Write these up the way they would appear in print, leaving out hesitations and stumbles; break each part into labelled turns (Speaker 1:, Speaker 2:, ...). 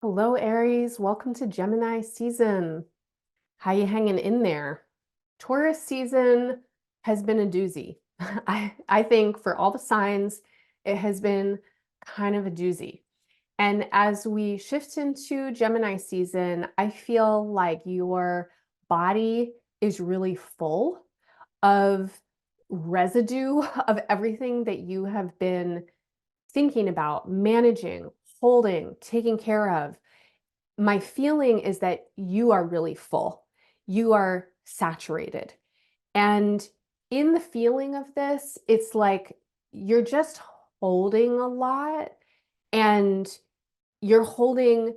Speaker 1: Hello, Aries. Welcome to Gemini season. How you hanging in there? Taurus season has been a doozy. I think for all the signs, it has been kind of a doozy. And as we shift into Gemini season, I feel like your body is really full of residue of everything that you have been thinking about, managing, holding, taking care of. My feeling is that you are really full. You are saturated. And in the feeling of this, it's like you're just holding a lot and you're holding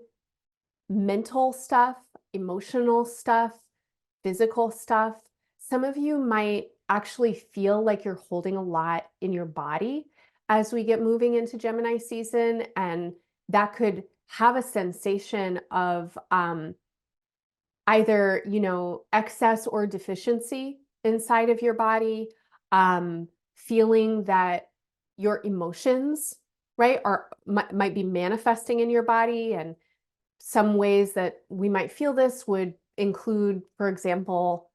Speaker 1: mental stuff, emotional stuff, physical stuff. Some of you might actually feel like you're holding a lot in your body as we get moving into Gemini season, and that could have a sensation of either, excess or deficiency inside of your body, feeling that your emotions, right, might be manifesting in your body. And some ways that we might feel this would include, for example,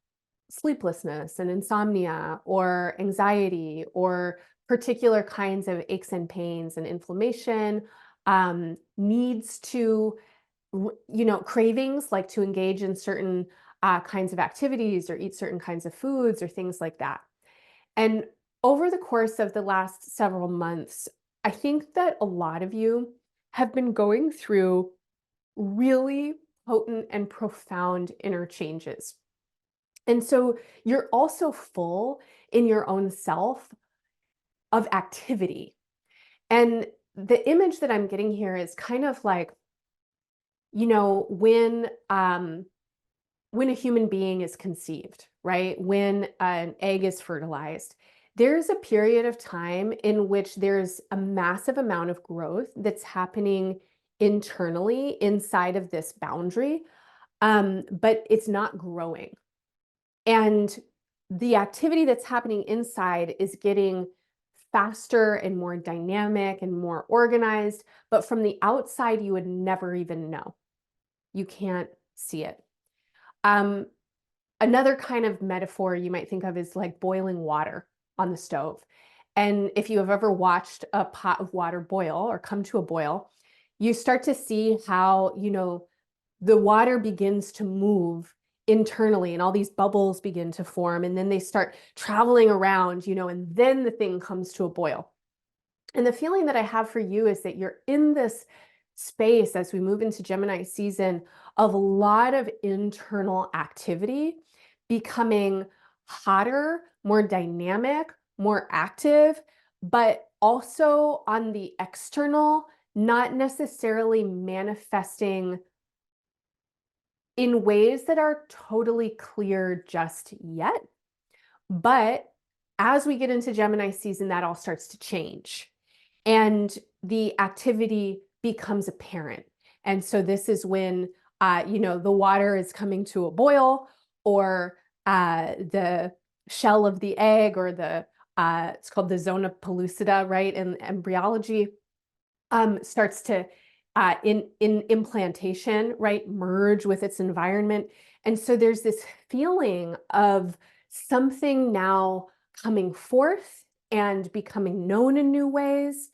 Speaker 1: sleeplessness and insomnia, or anxiety, or particular kinds of aches and pains and inflammation, needs to, cravings like to engage in certain kinds of activities or eat certain kinds of foods or things like that. And over the course of the last several months, I think that a lot of you have been going through really potent and profound inner changes. And so you're also full in your own self of activity. And the image that I'm getting here is kind of like, you know, when a human being is conceived, right? When an egg is fertilized, there's a period of time in which there's a massive amount of growth that's happening internally inside of this boundary, but it's not growing. And the activity that's happening inside is getting faster and more dynamic and more organized, but from the outside, you would never even know. You can't see it. Um, Another kind of metaphor you might think of is like boiling water on the stove. And if you have ever watched a pot of water boil or come to a boil, you start to see how, the water begins to move internally and all these bubbles begin to form, and then they start traveling around, and then the thing comes to a boil. And the feeling that I have for you is that you're in this space as we move into Gemini season of a lot of internal activity becoming hotter, more dynamic, more active, but also on the external, not necessarily manifesting in ways that are totally clear just yet. But as we get into Gemini season, that all starts to change and the activity becomes apparent. And so this is when, the water is coming to a boil, or the shell of the egg, or it's called the zona pellucida, right, in embryology, starts to in implantation, right, merge with its environment. And so there's this feeling of something now coming forth and becoming known in new ways.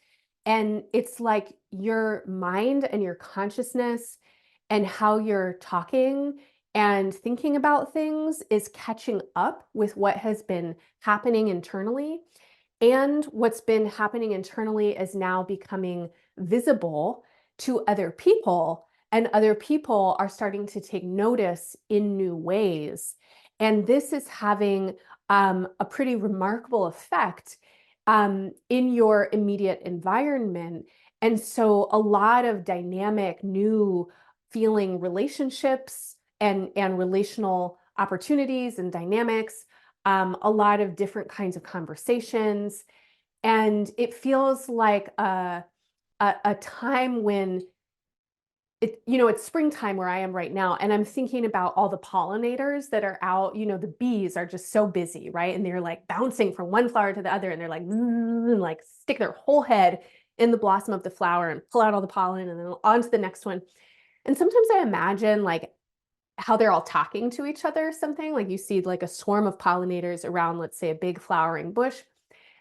Speaker 1: And it's like your mind and your consciousness and how you're talking and thinking about things is catching up with what has been happening internally. And what's been happening internally is now becoming visible to other people, and other people are starting to take notice in new ways. And this is having a pretty remarkable effect in your immediate environment. And so a lot of dynamic, new feeling relationships and relational opportunities and dynamics, a lot of different kinds of conversations. And it feels like a time when it's springtime where I am right now, and I'm thinking about all the pollinators that are out. The bees are just so busy, right? And they're like bouncing from one flower to the other, and they're like, and like stick their whole head in the blossom of the flower and pull out all the pollen and then on to the next one. And sometimes I imagine like how they're all talking to each other or something. Like you see like a swarm of pollinators around, let's say, a big flowering bush.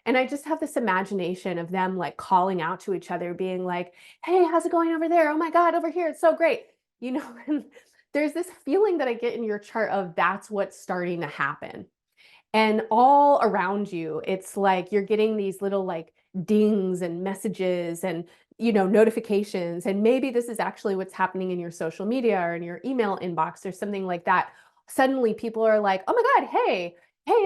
Speaker 1: And I just have this imagination of them like calling out to each other, being like, hey, how's it going over there? Oh my God, over here, it's so great. You know, and there's this feeling that I get in your chart of that's what's starting to happen. And all around you, it's like you're getting these little like dings and messages and notifications. And maybe this is actually what's happening in your social media or in your email inbox or something like that. Suddenly people are like, oh my God, hey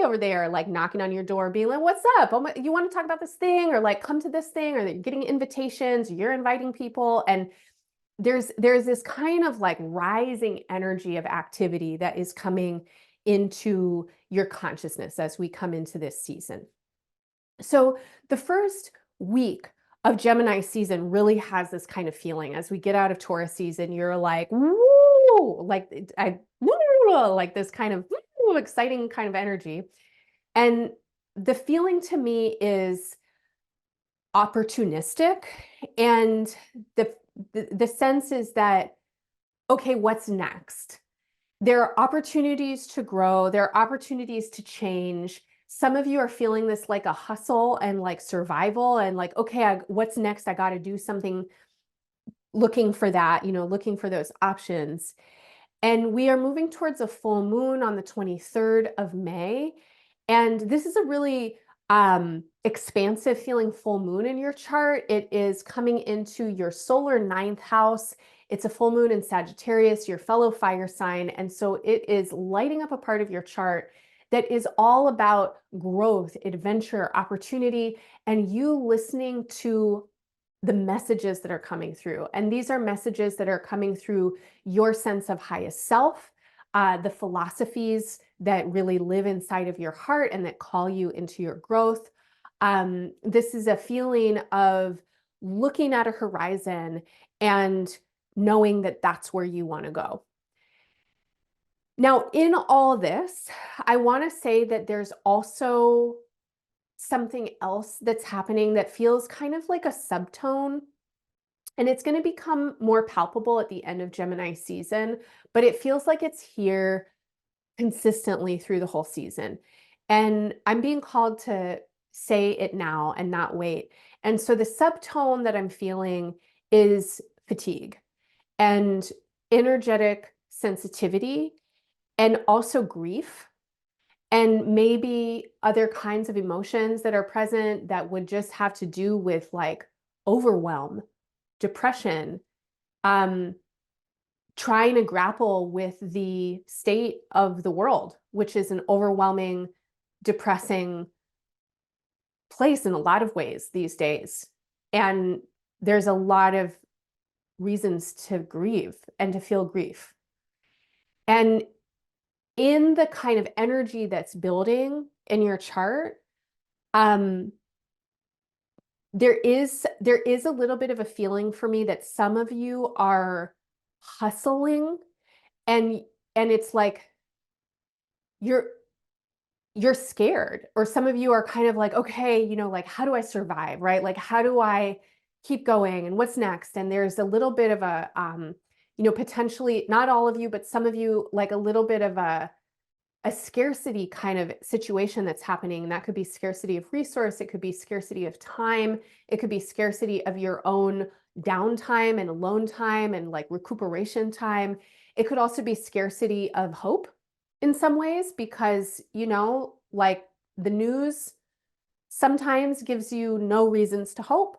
Speaker 1: over there, like knocking on your door, being like, what's up? Oh my, you want to talk about this thing, or like come to this thing, or they're getting invitations, you're inviting people. And there's this kind of like rising energy of activity that is coming into your consciousness as we come into this season. So the first week of Gemini season really has this kind of feeling. As we get out of Taurus season, you're like, woo, like like this kind of woo, exciting kind of energy. And the feeling to me is opportunistic, and the sense is that, okay, what's next? There are opportunities to grow, there are opportunities to change. Some of you are feeling this like a hustle and like survival and like, okay, what's next? I got to do something, looking for that, looking for those options. And we are moving towards a full moon on the 23rd of May. And this is a really expansive feeling full moon in your chart. It is coming into your solar ninth house. It's a full moon in Sagittarius, your fellow fire sign. And so it is lighting up a part of your chart that is all about growth, adventure, opportunity, and you listening to the messages that are coming through. And these are messages that are coming through your sense of highest self, the philosophies that really live inside of your heart and that call you into your growth. This is a feeling of looking at a horizon and knowing that that's where you want to go. Now, in all this, I want to say that there's also something else that's happening that feels kind of like a subtone. And it's going to become more palpable at the end of Gemini season, but it feels like it's here consistently through the whole season. And I'm being called to say it now and not wait. And so the subtone that I'm feeling is fatigue and energetic sensitivity, and also grief, and maybe other kinds of emotions that are present that would just have to do with like overwhelm, depression, um, trying to grapple with the state of the world, which is an overwhelming, depressing place in a lot of ways these days. And there's a lot of reasons to grieve and to feel grief. And in the kind of energy that's building in your chart, there is a little bit of a feeling for me that some of you are hustling, and it's like you're scared, or some of you are kind of like, okay, like, how do I survive, right? Like, how do I keep going, and what's next? And there's a little bit of a potentially, not all of you, but some of you, like a little bit of a scarcity kind of situation that's happening. And that could be scarcity of resource, it could be scarcity of time, it could be scarcity of your own downtime and alone time and like recuperation time. It could also be scarcity of hope in some ways, because like the news sometimes gives you no reasons to hope.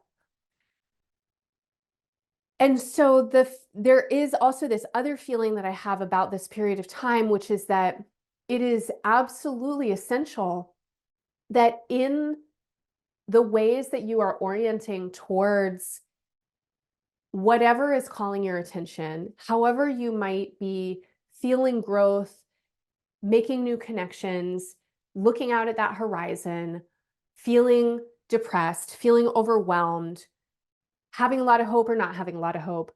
Speaker 1: And so there is also this other feeling that I have about this period of time, which is that it is absolutely essential that in the ways that you are orienting towards whatever is calling your attention, however you might be feeling growth, making new connections, looking out at that horizon, feeling depressed, feeling overwhelmed, having a lot of hope or not having a lot of hope,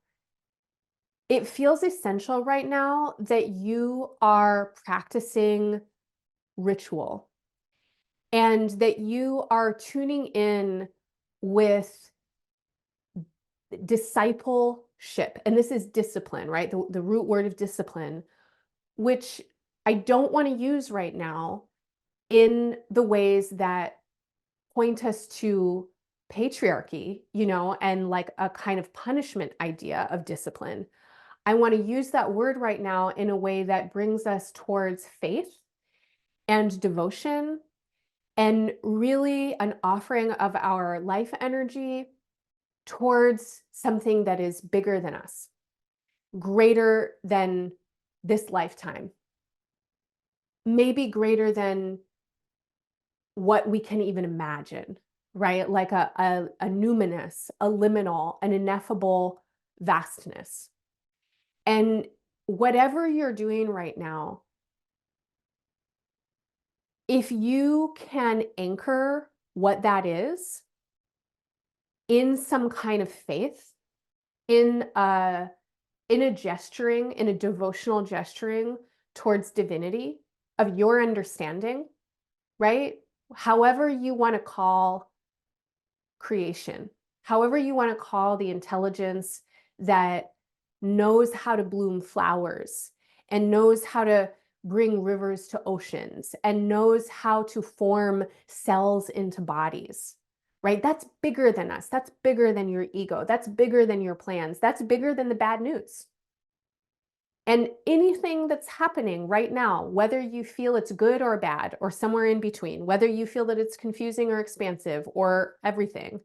Speaker 1: it feels essential right now that you are practicing ritual and that you are tuning in with discipleship ship. And this is discipline, right? The root word of discipline, which I don't want to use right now in the ways that point us to patriarchy, and like a kind of punishment idea of discipline. I want to use that word right now in a way that brings us towards faith and devotion, and really an offering of our life energy towards something that is bigger than us, greater than this lifetime, maybe greater than what we can even imagine, right? Like a numinous, a liminal, an ineffable vastness. And whatever you're doing right now, if you can anchor what that is in some kind of faith, in a gesturing, in a devotional gesturing towards divinity of your understanding, right? However you want to call creation, however you want to call the intelligence that knows how to bloom flowers and knows how to bring rivers to oceans and knows how to form cells into bodies, right? That's bigger than us. That's bigger than your ego. That's bigger than your plans. That's bigger than the bad news. And anything that's happening right now, whether you feel it's good or bad or somewhere in between, whether you feel that it's confusing or expansive or everything,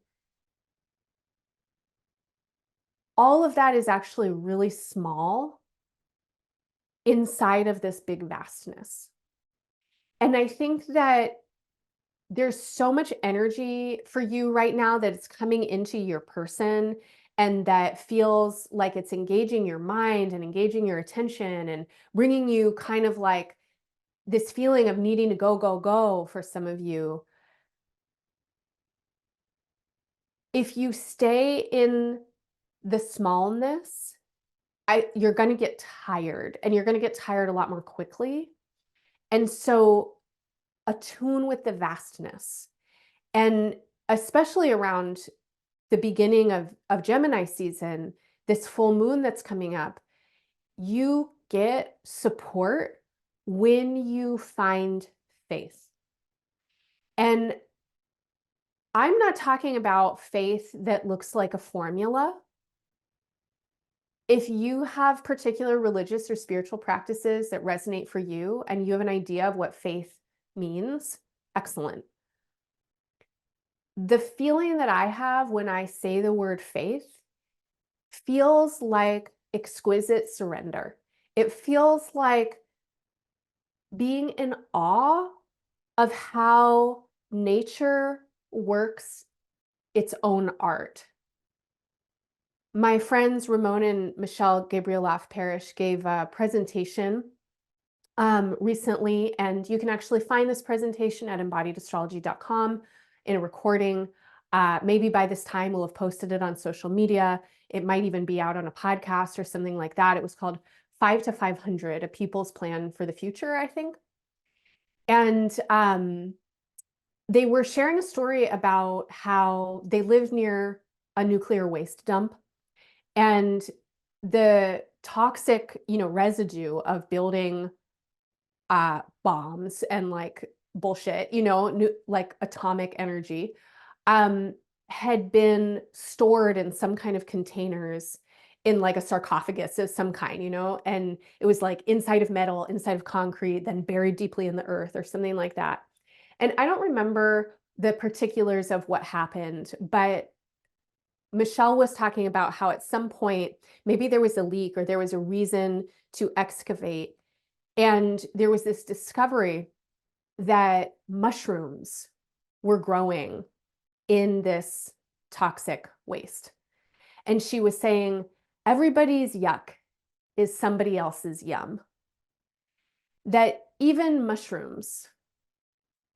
Speaker 1: all of that is actually really small inside of this big vastness. And I think that there's so much energy for you right now that it's coming into your person and that feels like it's engaging your mind and engaging your attention and bringing you kind of like this feeling of needing to go, go, go for some of you. If you stay in the smallness, you're going to get tired, and you're going to get tired a lot more quickly. And so attune with the vastness. And especially around the beginning of Gemini season, this full moon that's coming up, you get support when you find faith. And I'm not talking about faith that looks like a formula. If you have particular religious or spiritual practices that resonate for you and you have an idea of what faith means, excellent. The feeling that I have when I say the word faith feels like exquisite surrender. It feels like being in awe of how nature works its own art. My friends Ramon and Michelle Gabrielaf Parrish gave a presentation recently, and you can actually find this presentation at embodiedastrology.com in a recording. Maybe by this time we'll have posted it on social media. It might even be out on a podcast or something like that. It was called 5 to 500, A People's Plan for the Future, I think. And they were sharing a story about how they lived near a nuclear waste dump, and the toxic, residue of building bombs and like bullshit, like atomic energy, had been stored in some kind of containers in like a sarcophagus of some kind, and it was like inside of metal, inside of concrete, then buried deeply in the earth or something like that. And I don't remember the particulars of what happened, but Michelle was talking about how at some point, maybe there was a leak or there was a reason to excavate. And there was this discovery that mushrooms were growing in this toxic waste. And she was saying, everybody's yuck is somebody else's yum. That even mushrooms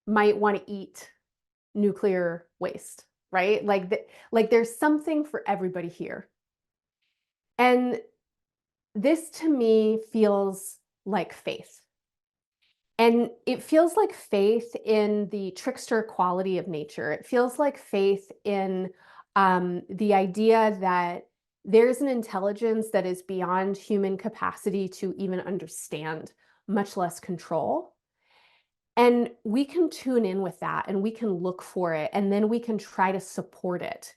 Speaker 1: might want to eat nuclear waste, right? Like there's something for everybody here. And this to me feels like faith. And it feels like faith in the trickster quality of nature. It feels like faith in the idea that There's an intelligence that is beyond human capacity to even understand, much less control. And we can tune in with that and we can look for it and then we can try to support it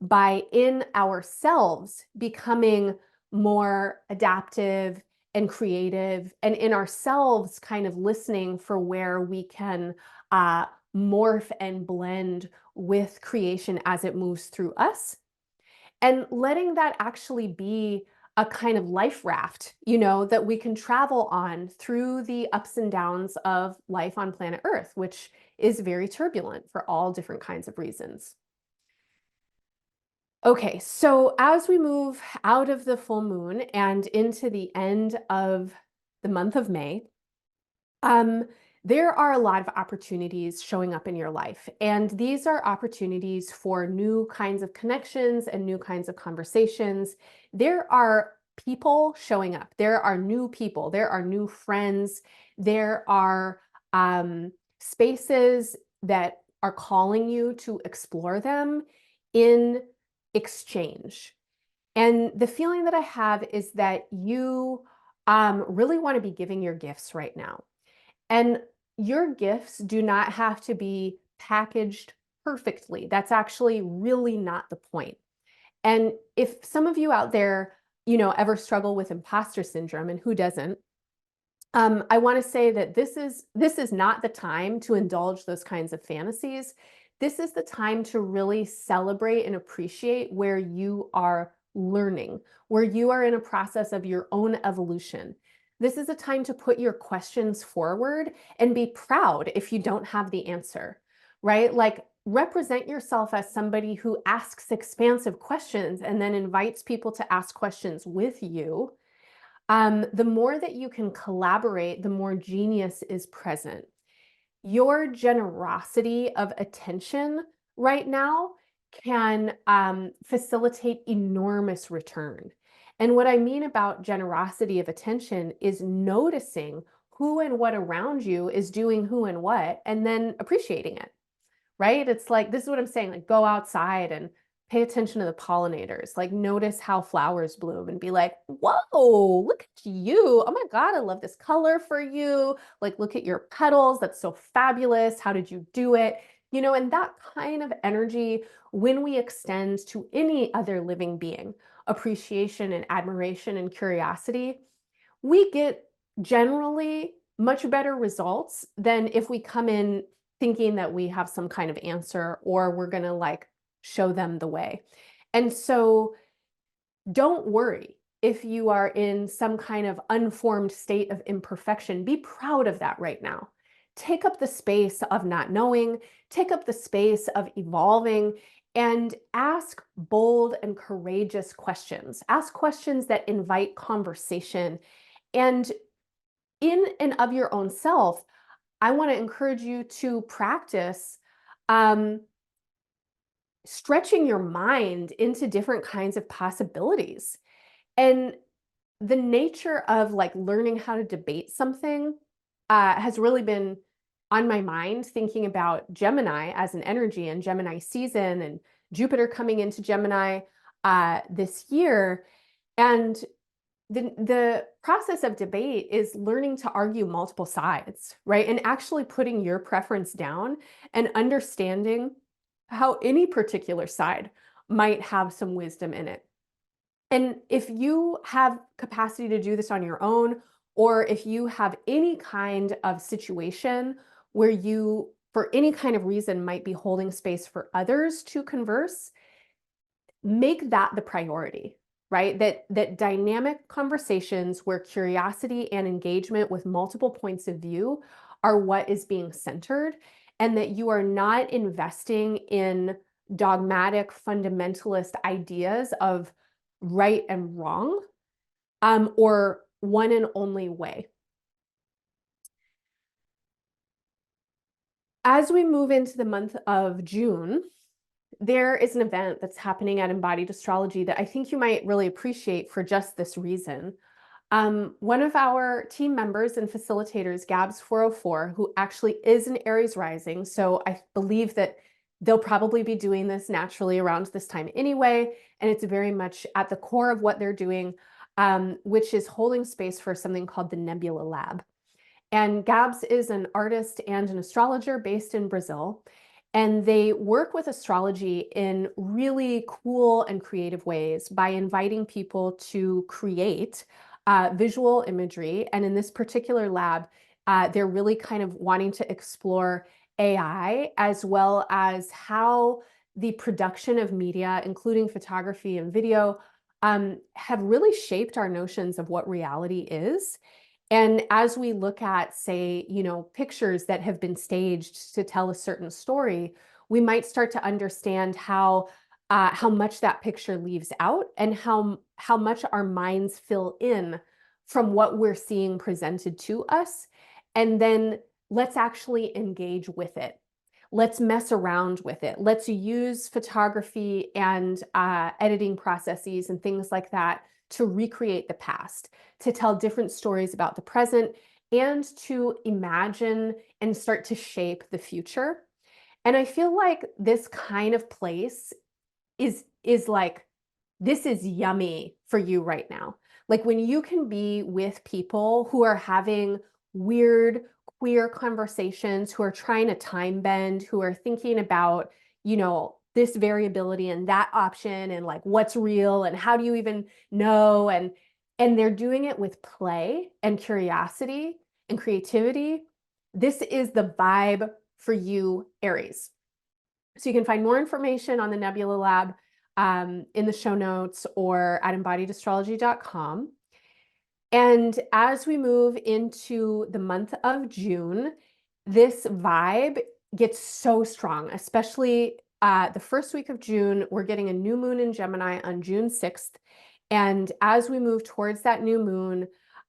Speaker 1: by in ourselves becoming more adaptive and creative, and in ourselves kind of listening for where we can uh, morph and blend with creation as it moves through us, and letting that actually be a kind of life raft, that we can travel on through the ups and downs of life on planet Earth, which is very turbulent for all different kinds of reasons. Okay, so as we move out of the full moon and into the end of the month of May, um, there are a lot of opportunities showing up in your life. And these are opportunities for new kinds of connections and new kinds of conversations. There are people showing up. There are new people. There are new friends. There are spaces that are calling you to explore them in exchange. And the feeling that I have is that you really want to be giving your gifts right now. And your gifts do not have to be packaged perfectly. That's actually really not the point. And if some of you out there, ever struggle with imposter syndrome, and who doesn't, I want to say that this is not the time to indulge those kinds of fantasies. This is the time to really celebrate and appreciate where you are learning, where you are in a process of your own evolution. This is a time to put your questions forward and be proud if you don't have the answer, right? Like, represent yourself as somebody who asks expansive questions and then invites people to ask questions with you. The more that you can collaborate, the more genius is present. Your generosity of attention right now can facilitate enormous return. And what I mean about generosity of attention is noticing who and what around you is doing who and what, and then appreciating it, right? It's like, this is what I'm saying, like, go outside and pay attention to the pollinators, like notice how flowers bloom and be like, whoa, look at you. Oh my God, I love this color for you. Like, look at your petals. That's so fabulous. How did you do it? And that kind of energy, when we extend to any other living being, appreciation and admiration and curiosity, we get generally much better results than if we come in thinking that we have some kind of answer or we're going to like show them the way. And so don't worry if you are in some kind of unformed state of imperfection. Be proud of that right now. Take up the space of not knowing, take up the space of evolving, and ask bold and courageous questions. Ask questions that invite conversation. And in and of your own self, I want to encourage you to practice um, stretching your mind into different kinds of possibilities. And the nature of like learning how to debate something has really been on my mind, thinking about Gemini as an energy and Gemini season and Jupiter coming into Gemini this year. And the process of debate is learning to argue multiple sides, right? And actually putting your preference down and understanding how any particular side might have some wisdom in it. And if you have capacity to do this on your own, or if you have any kind of situation where you, for any kind of reason, might be holding space for others to converse, make that the priority, right? That dynamic conversations where curiosity and engagement with multiple points of view are what is being centered, and that you are not investing in dogmatic fundamentalist ideas of right and wrong, or one and only way. As we move into the month of June, there is an event that's happening at Embodied Astrology that I think you might really appreciate for just this reason. One of our team members and facilitators, Gabs 404, who actually is an Aries rising, so I believe that They'll probably be doing this naturally around this time anyway, and it's very much at the core of what they're doing, which is holding space for something called the Nebula Lab. And Gabs is an artist and an astrologer based in Brazil. And they work with astrology in really cool and creative ways by inviting people to create visual imagery. And in this particular lab, they're really kind of wanting to explore AI as well as how the production of media, including photography and video, have really shaped our notions of what reality is. And as we look at, say, pictures that have been staged to tell a certain story, we might start to understand how much that picture leaves out and how much our minds fill in from what we're seeing presented to us. And then let's actually engage with it. Let's mess around with it. Let's use photography and editing processes and things like that to recreate the past, to tell different stories about the present, and to imagine and start to shape the future. And I feel like this kind of place is like, this is yummy for you right now. Like when you can be with people who are having weird, queer conversations, who are trying to time bend, who are thinking about, this variability and that option and like what's real and how do you even know, and they're doing it with play and curiosity and creativity. This is the vibe for you, Aries. So you can find more information on the Nebula Lab in the show notes or at embodiedastrology.com. And as we move into the month of June, this vibe gets so strong, especially the first week of June. We're getting a new moon in Gemini on June 6th. And as we move towards that new moon,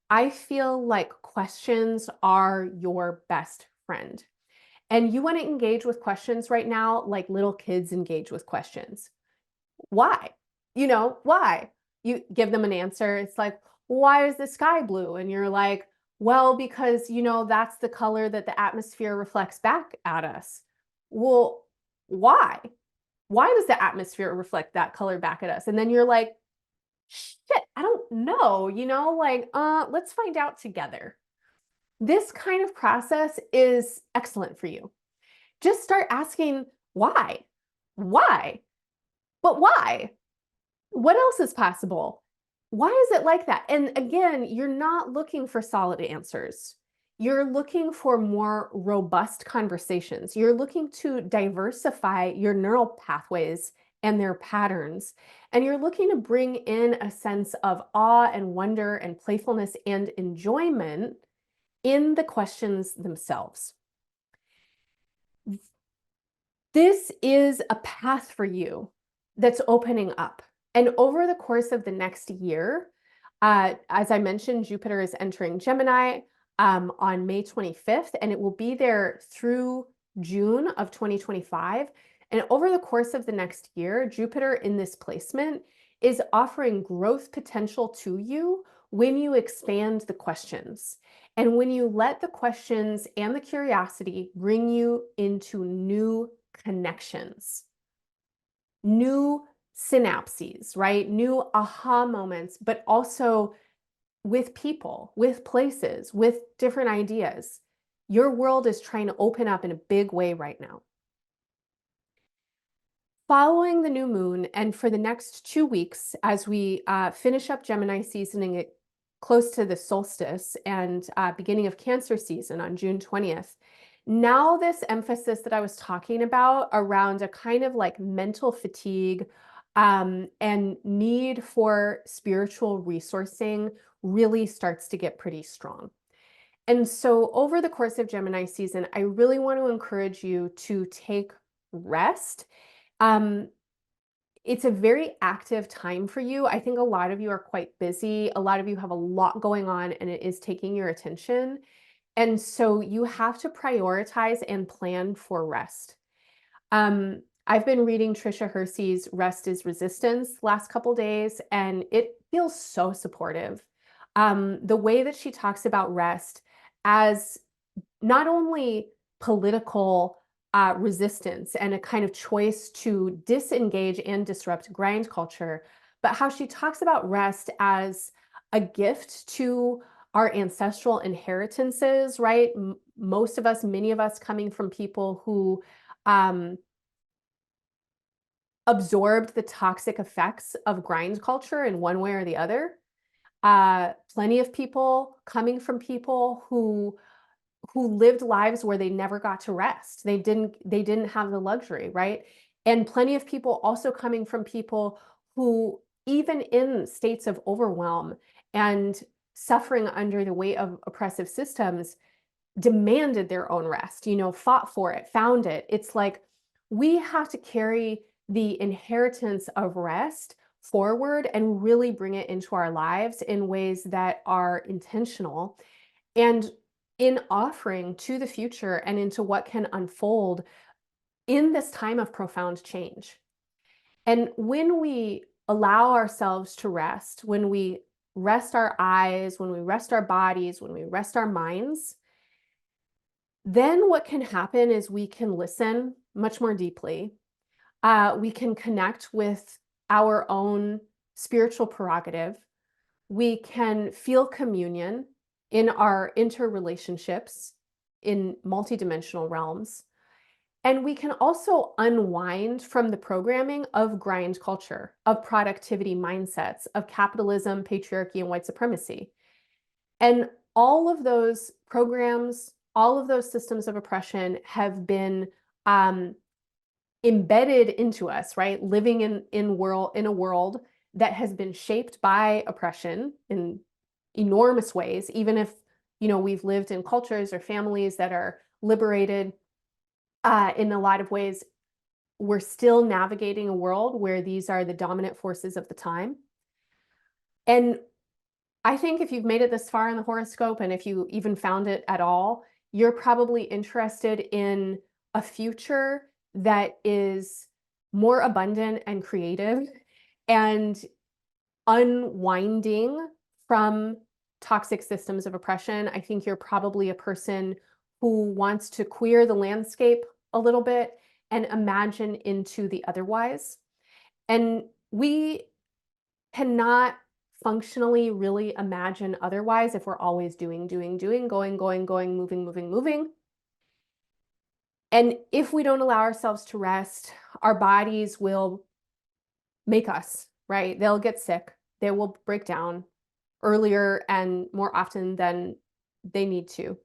Speaker 1: I feel like questions are your best friend. And you want to engage with questions right now like little kids engage with questions. Why? Why? You give them an answer. It's like, why is the sky blue? And you're like, well, because, that's the color that the atmosphere reflects back at us. Well, why? Why does the atmosphere reflect that color back at us? And then you're like, shit, I don't know, let's find out together. This kind of process is excellent for you. Just start asking why? Why? But why? What else is possible? Why is it like that? And again, you're not looking for solid answers. You're looking for more robust conversations. You're looking to diversify your neural pathways and their patterns. And you're looking to bring in a sense of awe and wonder and playfulness and enjoyment in the questions themselves. This is a path for you that's opening up. And over the course of the next year, as I mentioned, Jupiter is entering Gemini on May 25th, and it will be there through June of 2025. And over the course of the next year, Jupiter in this placement is offering growth potential to you when you expand the questions. And when you let the questions and the curiosity bring you into new connections, new synapses, right? New aha moments, but also with people, with places, with different ideas. Your world is trying to open up in a big way right now. Following the new moon, and for the next 2 weeks, as we finish up Gemini season and get close to the solstice and beginning of Cancer season on June 20th, now this emphasis that I was talking about around a kind of like mental fatigue and need for spiritual resourcing really starts to get pretty strong. And so over the course of Gemini season, I really want to encourage you to take rest. It's a very active time for you. I think a lot of you are quite busy. A lot of you have a lot going on and it is taking your attention. And so you have to prioritize and plan for rest. I've been reading Trisha Hersey's Rest is Resistance last couple days, and it feels so supportive. The way that she talks about rest as not only political resistance and a kind of choice to disengage and disrupt grind culture, but how she talks about rest as a gift to our ancestral inheritances, right? Most of us, many of us coming from people who um, absorbed the toxic effects of grind culture in one way or the other. Plenty of people coming from people who lived lives where they never got to rest. They didn't have the luxury, right? And plenty of people also coming from people who, even in states of overwhelm and suffering under the weight of oppressive systems, demanded their own rest, fought for it, found it. It's like we have to carry the inheritance of rest forward and really bring it into our lives in ways that are intentional. And in offering to the future and into what can unfold in this time of profound change. And when we allow ourselves to rest, when we rest our eyes, when we rest our bodies, when we rest our minds, then what can happen is we can listen much more deeply. We can connect with our own spiritual prerogative. We can feel communion in our interrelationships in multidimensional realms. And we can also unwind from the programming of grind culture, of productivity mindsets, of capitalism, patriarchy, and white supremacy. And all of those programs, all of those systems of oppression have been embedded into us, right? Living in a world that has been shaped by oppression in enormous ways, even if we've lived in cultures or families that are liberated in a lot of ways, we're still navigating a world where these are the dominant forces of the time. And I think if you've made it this far in the horoscope, and if you even found it at all, you're probably interested in a future that is more abundant and creative and unwinding from toxic systems of oppression. I think you're probably a person who wants to queer the landscape a little bit and imagine into the otherwise. And we cannot functionally really imagine otherwise if we're always doing, going, moving. And if we don't allow ourselves to rest, our bodies will make us, right? They'll get sick. They will break down earlier and more often than they need to.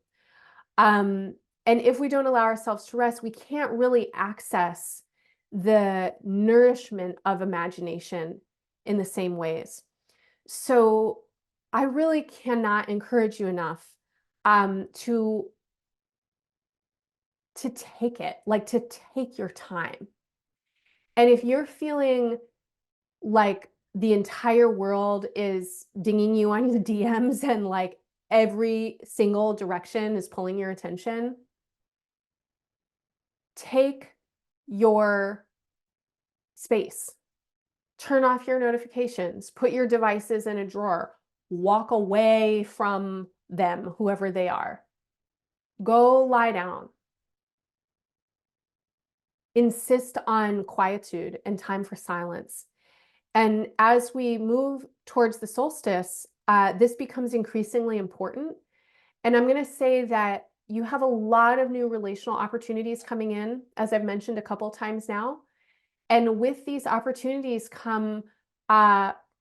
Speaker 1: And if we don't allow ourselves to rest, we can't really access the nourishment of imagination in the same ways. So I really cannot encourage you enough to take it, like to take your time. And if you're feeling like the entire world is dinging you on your DMs and like every single direction is pulling your attention, take your space. Turn off your notifications, put your devices in a drawer, walk away from them, whoever they are. Go lie down. Insist on quietude and time for silence. And as we move towards the solstice, this becomes increasingly important. And I'm going to say that you have a lot of new relational opportunities coming in, as I've mentioned a couple times now. And with these opportunities come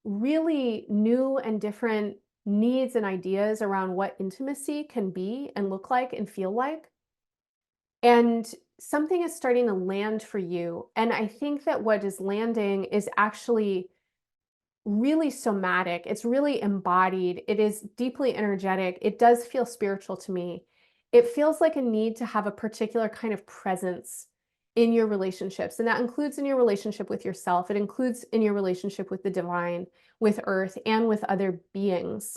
Speaker 1: really new and different needs and ideas around what intimacy can be and look like and feel like. And something is starting to land for you. And I think that what is landing is actually really somatic. It's really embodied. It is deeply energetic. It does feel spiritual to me. It feels like a need to have a particular kind of presence in your relationships. And that includes in your relationship with yourself. It includes in your relationship with the divine, with earth, and with other beings.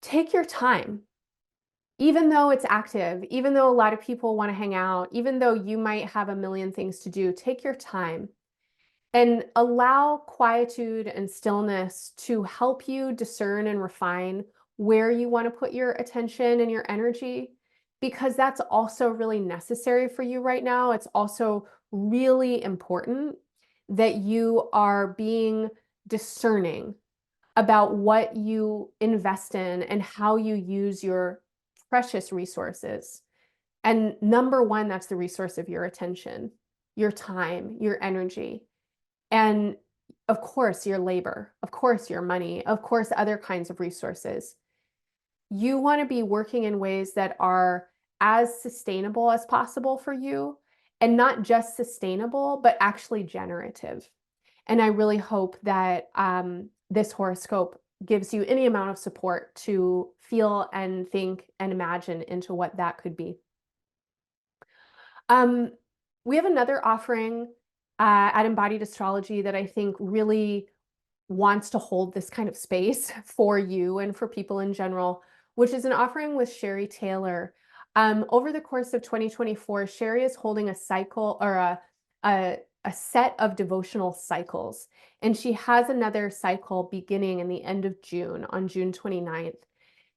Speaker 1: Take your time. Even though it's active, even though a lot of people want to hang out, even though you might have a million things to do, take your time and allow quietude and stillness to help you discern and refine where you want to put your attention and your energy. because that's also really necessary for you right now. It's also really important that you are being discerning about what you invest in and how you use your precious resources. And number one, that's the resource of your attention, your time, your energy, and of course, your labor, of course, your money, of course, other kinds of resources. You want to be working in ways that are as sustainable as possible for you, and not just sustainable, but actually generative. And I really hope that this horoscope gives you any amount of support to feel and think and imagine into what that could be. Um, we have another offering at Embodied Astrology that I think really wants to hold this kind of space for you and for people in general, which is an offering with Sherry Taylor. Over the course of 2024, Sherry is holding a cycle or a set of devotional cycles. And she has another cycle beginning in the end of June, on June 29th.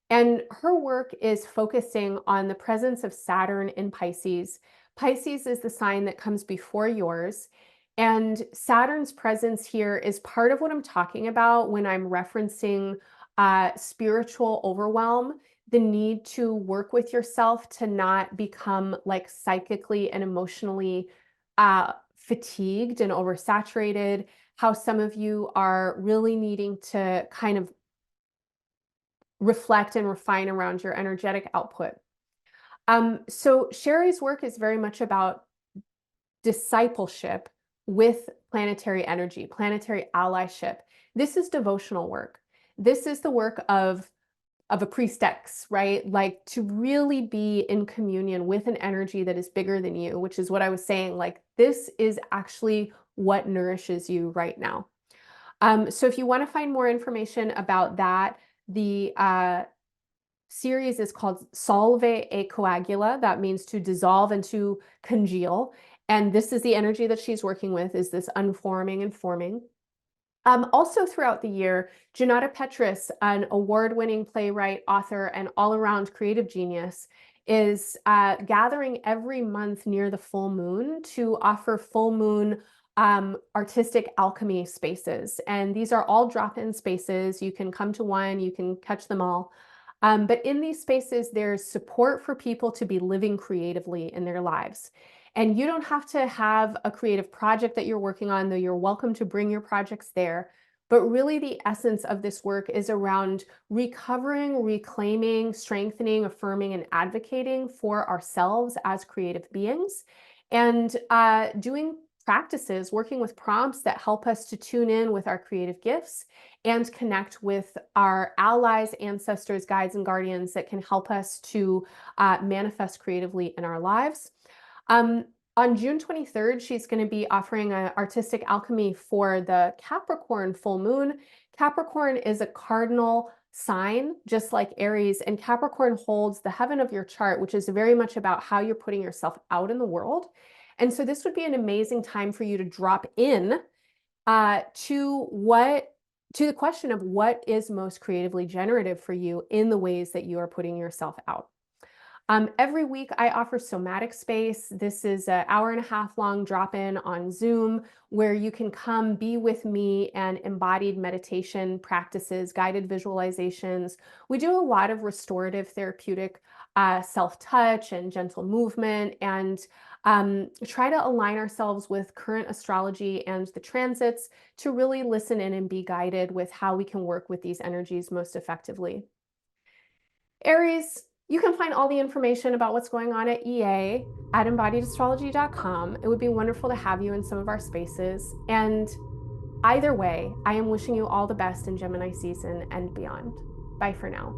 Speaker 1: And her work is focusing on the presence of Saturn in Pisces. Pisces is the sign that comes before yours. And Saturn's presence here is part of what I'm talking about when I'm referencing spiritual overwhelm, the need to work with yourself to not become like psychically and emotionally fatigued and oversaturated, how some of you are really needing to kind of reflect and refine around your energetic output. So Sherry's work is very much about discipleship with planetary energy, planetary allyship. This is devotional work. This is the work of a priestess, right? Like to really be in communion with an energy that is bigger than you, which is what I was saying. Like this is actually what nourishes you right now. So if you want to find more information about that, the series is called Solve e Coagula. That means to dissolve and to congeal. And this is the energy that she's working with, is this unforming and forming. Also throughout the year, Junauda Petrus, an award-winning playwright, author, and all-around creative genius, is gathering every month near the full moon to offer full moon artistic alchemy spaces. And these are all drop-in spaces. You can come to one, you can catch them all. But in these spaces, there's support for people to be living creatively in their lives. And you don't have to have a creative project that you're working on, though you're welcome to bring your projects there. But really the essence of this work is around recovering, reclaiming, strengthening, affirming, and advocating for ourselves as creative beings, and doing practices, working with prompts that help us to tune in with our creative gifts and connect with our allies, ancestors, guides, and guardians that can help us to manifest creatively in our lives. On June 23rd, she's going to be offering an artistic alchemy for the Capricorn full moon. Capricorn is a cardinal sign, just like Aries, and Capricorn holds the heaven of your chart, which is very much about how you're putting yourself out in the world. And so this would be an amazing time for you to drop in to the question of what is most creatively generative for you in the ways that you are putting yourself out. Every week I offer somatic space. This is an hour-and-a-half long drop-in on Zoom where you can come be with me and embodied meditation practices, guided visualizations. We do a lot of restorative therapeutic self-touch and gentle movement, and try to align ourselves with current astrology and the transits to really listen in and be guided with how we can work with these energies most effectively. Aries, you can find all the information about what's going on at EA at embodiedastrology.com. It would be wonderful to have you in some of our spaces. And either way, I am wishing you all the best in Gemini season and beyond. Bye for now.